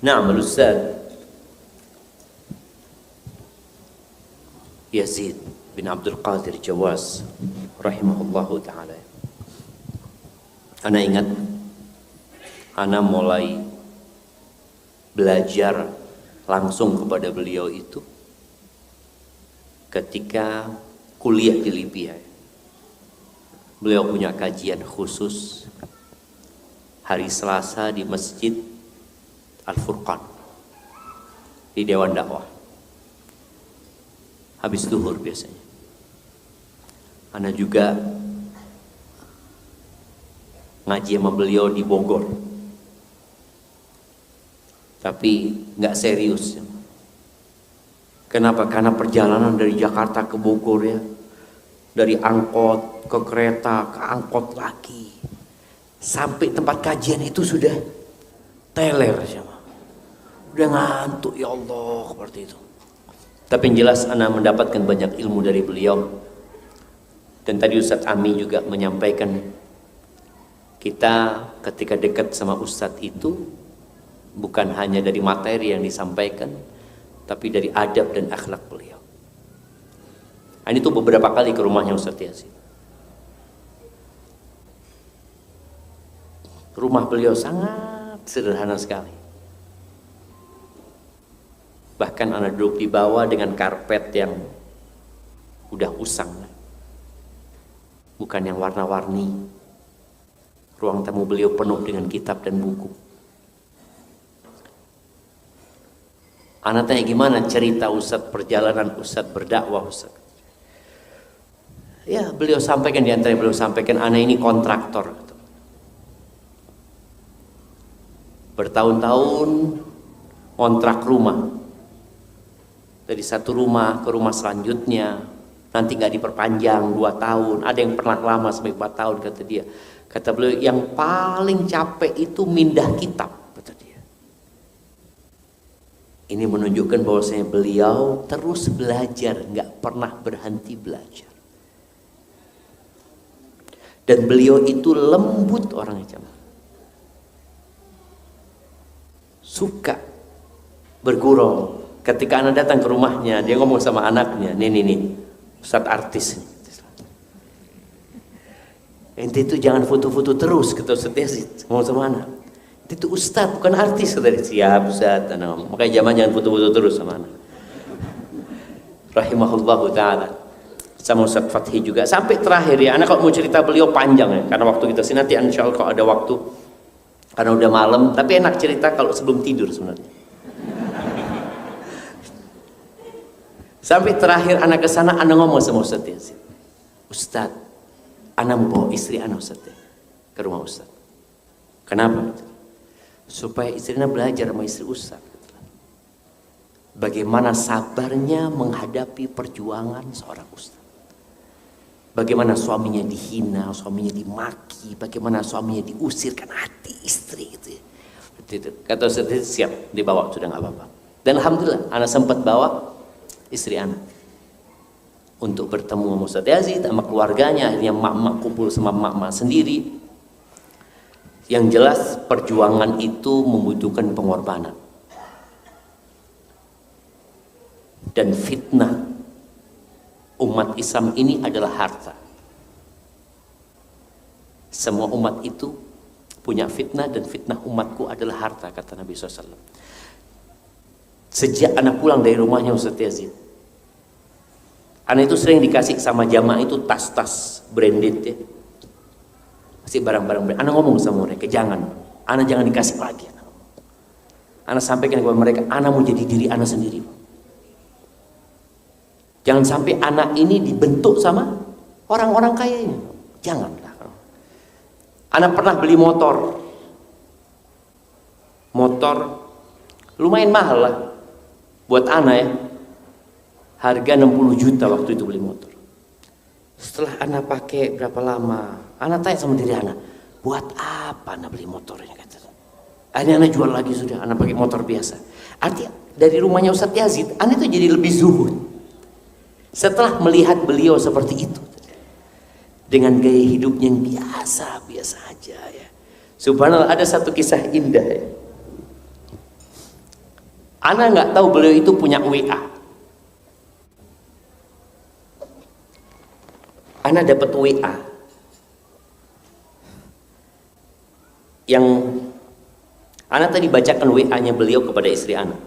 Na'am al-Ustaz Yazid bin Abdul Qadir Jawas rahimahullahu ta'ala. Ana ingat ana mulai belajar langsung kepada beliau itu ketika kuliah di Libya. Beliau punya kajian khusus hari Selasa di Masjid Al-Furqan di Dewan Dakwah. Habis zuhur biasanya. Ana juga ngaji sama beliau di Bogor. Tapi nggak serius. Kenapa? Karena perjalanan dari Jakarta ke Bogor ya, dari angkot ke kereta ke angkot lagi, sampai tempat kajian itu sudah teler sama, udah ngantuk ya Allah seperti itu. Tapi yang jelas ana mendapatkan banyak ilmu dari beliau. Dan tadi Ustadz Ami juga menyampaikan, kita ketika dekat sama Ustadz itu bukan hanya dari materi yang disampaikan, tapi dari adab dan akhlak beliau. Ini tuh beberapa kali ke rumahnya Ustadz Yazid. Rumah beliau sangat sederhana sekali. Bahkan ana duduk di bawah dengan karpet yang udah usang, bukan yang warna-warni. Ruang tamu beliau penuh dengan kitab dan buku. Ana tanya gimana cerita Ustadz, perjalanan Ustadz berdakwah Ustadz. Ya beliau sampaikan, di antara beliau sampaikan, ana ini kontraktor. Bertahun-tahun kontrak rumah. Dari satu rumah ke rumah selanjutnya, nanti nggak diperpanjang 2 tahun. Ada yang pernah lama sampai 4 tahun kata dia. Kata beliau yang paling capek itu mindah kitab, kata dia. Ini menunjukkan bahwasanya beliau terus belajar, nggak pernah berhenti belajar. Dan beliau itu lembut orangnya, suka bergurau. Ketika anak datang ke rumahnya, dia ngomong sama anaknya, nih, Ustadz artis nih. Ente itu jangan foto-foto terus, kata Ustadz Yazid, ngomong sama anak. Itu Ustadz bukan artis, kata dia. Siap Ustadz, anak ngomong. Makanya zaman jangan foto-foto terus sama anak. Rahimahullahu ta'ala. Sama Ustadz Fathi juga. Sampai terakhir ya, anak kalau mau cerita beliau panjang ya. Karena waktu kita sini nanti insya Allah kalau ada waktu. Karena udah malam, tapi enak cerita kalau sebelum tidur sebenarnya. Sampai terakhir anak ke sana, anak ngomong sama Ustadz Yazid. Ustadz, anak mau bawa istri anak Ustadz ke rumah Ustadz. Kenapa? Supaya istrinya belajar sama istri Ustadz. Bagaimana sabarnya menghadapi perjuangan seorang Ustadz. Bagaimana suaminya dihina, suaminya dimaki, bagaimana suaminya diusirkan hati istri gitu ya. Kata Ustadz Yazid, siap, dibawa, sudah nggak apa-apa. Dan alhamdulillah, anak sempat bawa istri anak untuk bertemu sama Ustadz Yazid sama keluarganya. Akhirnya mak-mak kumpul sama mak-mak sendiri. Yang jelas perjuangan itu membutuhkan pengorbanan. Dan fitnah umat Islam ini adalah harta. Semua umat itu punya fitnah, dan fitnah umatku adalah harta, kata Nabi SAW. Sejak anak pulang dari rumahnya Ustadz Yazid, anak itu sering dikasih sama jamaah itu tas-tas branded ya, kasih barang-barang branded. Anak ngomong sama mereka, jangan dikasih lagi. Anak sampaikan kepada mereka, anak mau jadi diri anak sendiri. Jangan sampai anak ini dibentuk sama orang-orang kaya ini. Janganlah. Anak pernah beli motor lumayan mahal lah buat anak ya, harga 60 juta waktu itu beli motor. Setelah anak pakai berapa lama, anak tanya sama diri anak, buat apa anak beli motor ini, kata. Akhirnya anak jual lagi, sudah anak pakai motor biasa. Artinya dari rumahnya Ustadz Yazid, anak itu jadi lebih zuhud setelah melihat beliau seperti itu, dengan gaya hidupnya yang biasa aja ya. Subhanallah, ada satu kisah indah ya. Ana nggak tahu beliau itu punya WA. Ana dapat WA yang Ana tadi bacakan WA-nya beliau kepada istri Ana.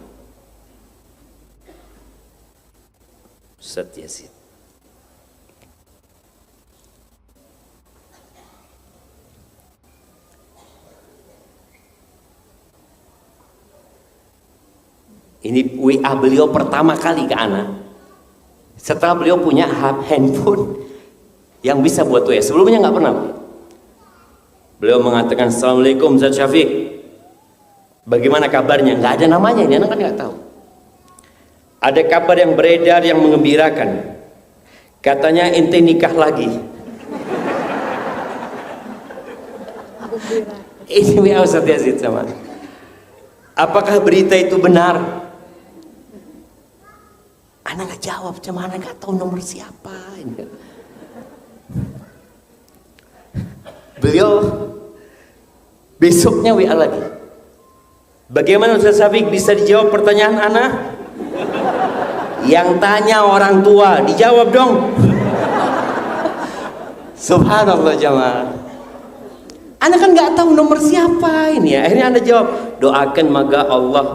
Ustaz Yazid. Ini WA beliau pertama kali ke Ana setelah beliau punya handphone yang bisa buat WA. Sebelumnya nggak pernah. Beliau mengatakan, Assalamualaikum Ustaz Syafiq, bagaimana kabarnya? Nggak ada namanya, ini anak kan nggak tahu. Ada kabar yang beredar yang mengembirakan, katanya ente nikah lagi. Ini WA Ustaz Yazid sama. Apakah berita itu benar? Anak nggak jawab, cuma anak nggak tahu nomor siapa. Beliau besoknya WA lagi. Bagaimana Ustaz Syafiq, bisa dijawab pertanyaan Ana? Yang tanya orang tua, dijawab dong. Subhanallah jamaah. Ana kan nggak tahu nomor siapa ini ya. Akhirnya Ana jawab, doakan maka Allah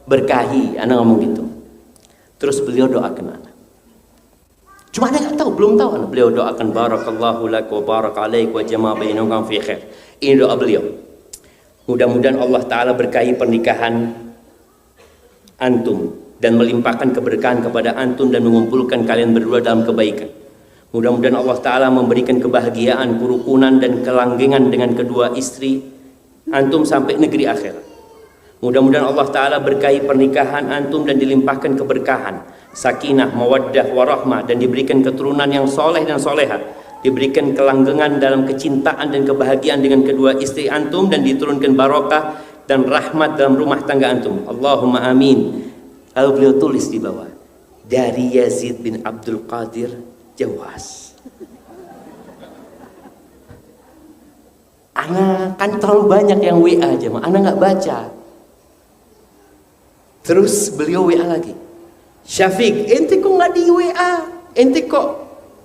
berkahi. Ana ngomong gitu. Terus beliau doakan Ana. Cuma Ana nggak tahu, belum tahu Ana. Beliau doakan barakallahu lak wa barak alaik wa jama' bainakum fi khair. Ini doa beliau. Mudah-mudahan Allah Ta'ala berkahi pernikahan antum dan melimpahkan keberkahan kepada antum dan mengumpulkan kalian berdua dalam kebaikan. Mudah-mudahan Allah Ta'ala memberikan kebahagiaan, kerukunan dan kelanggengan dengan kedua istri antum sampai negeri akhirat. Mudah-mudahan Allah Ta'ala berkahi pernikahan antum dan dilimpahkan keberkahan, sakinah, mawaddah, warahmah, dan diberikan keturunan yang soleh dan soleha, diberikan kelanggengan dalam kecintaan dan kebahagiaan dengan kedua istri antum, dan diturunkan barokah dan rahmat dalam rumah tangga antum. Allahumma amin. Lalu beliau tulis di bawah, dari Yazid bin Abdul Qadir Jawas. Ana kan terlalu banyak yang WA aja, Ana nggak baca. Terus beliau WA lagi, Syafiq, ente kok nggak di WA? Ente kok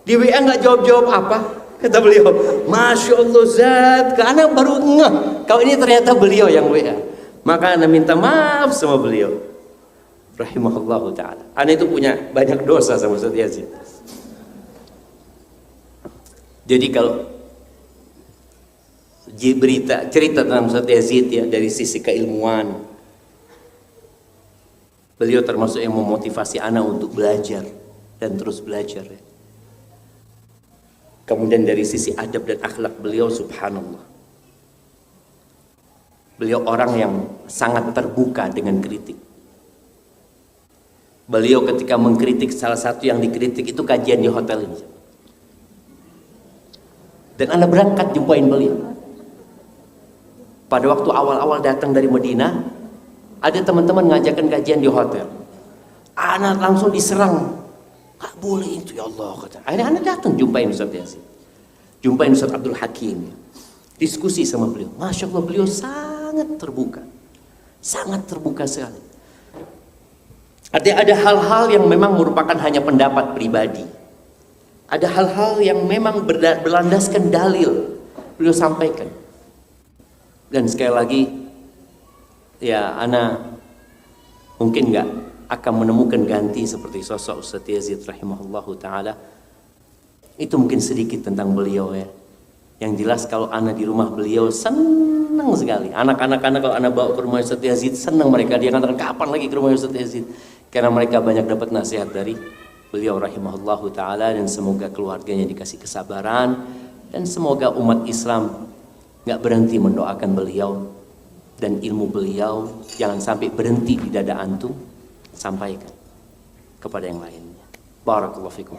di WA nggak jawab-jawab apa? Kata beliau, Masya Allah Zat, karena baru ngeh kalau ini ternyata beliau yang WA. Maka Ana minta maaf sama beliau. Rahimahullahu ta'ala. Ana itu punya banyak dosa sama Ustaz Yazid. Jadi kalau cerita tentang Ustaz Yazid ya, dari sisi keilmuan, beliau termasuk yang memotivasi Ana untuk belajar dan terus belajar ya. Kemudian dari sisi adab dan akhlak beliau, subhanallah, beliau orang yang sangat terbuka dengan kritik. Beliau ketika mengkritik, salah satu yang dikritik itu kajian di hotel ini. Dan Ana berangkat jumpain beliau. Pada waktu awal-awal datang dari Madinah, ada teman-teman ngajakan kajian di hotel. Ana langsung diserang. Gak boleh itu ya Allah, kata. Akhirnya Ana datang jumpain Ustaz Yazid. Jumpain Ustaz Abdul Hakim. Diskusi sama beliau. Masya Allah, beliau sangat terbuka. Sangat terbuka sekali. Ada hal-hal yang memang merupakan hanya pendapat pribadi. Ada hal-hal yang memang berlandaskan dalil, beliau sampaikan. Dan sekali lagi, ya Ana mungkin nggak akan menemukan ganti seperti sosok Ustaz Yazid rahimahullahu ta'ala. Itu mungkin sedikit tentang beliau ya. Yang jelas kalau Ana di rumah beliau senang sekali. Anak-anak kalau Ana bawa ke rumah Ustaz Yazid, senang mereka. Dia katakan, kapan lagi ke rumah Ustaz Yazid? Karena mereka banyak dapat nasihat dari beliau rahimahullahu ta'ala. Dan semoga keluarganya dikasih kesabaran. Dan semoga umat Islam gak berhenti mendoakan beliau. Dan ilmu beliau jangan sampai berhenti di dada antum. Sampaikan kepada yang lainnya. Barakallahu fikum.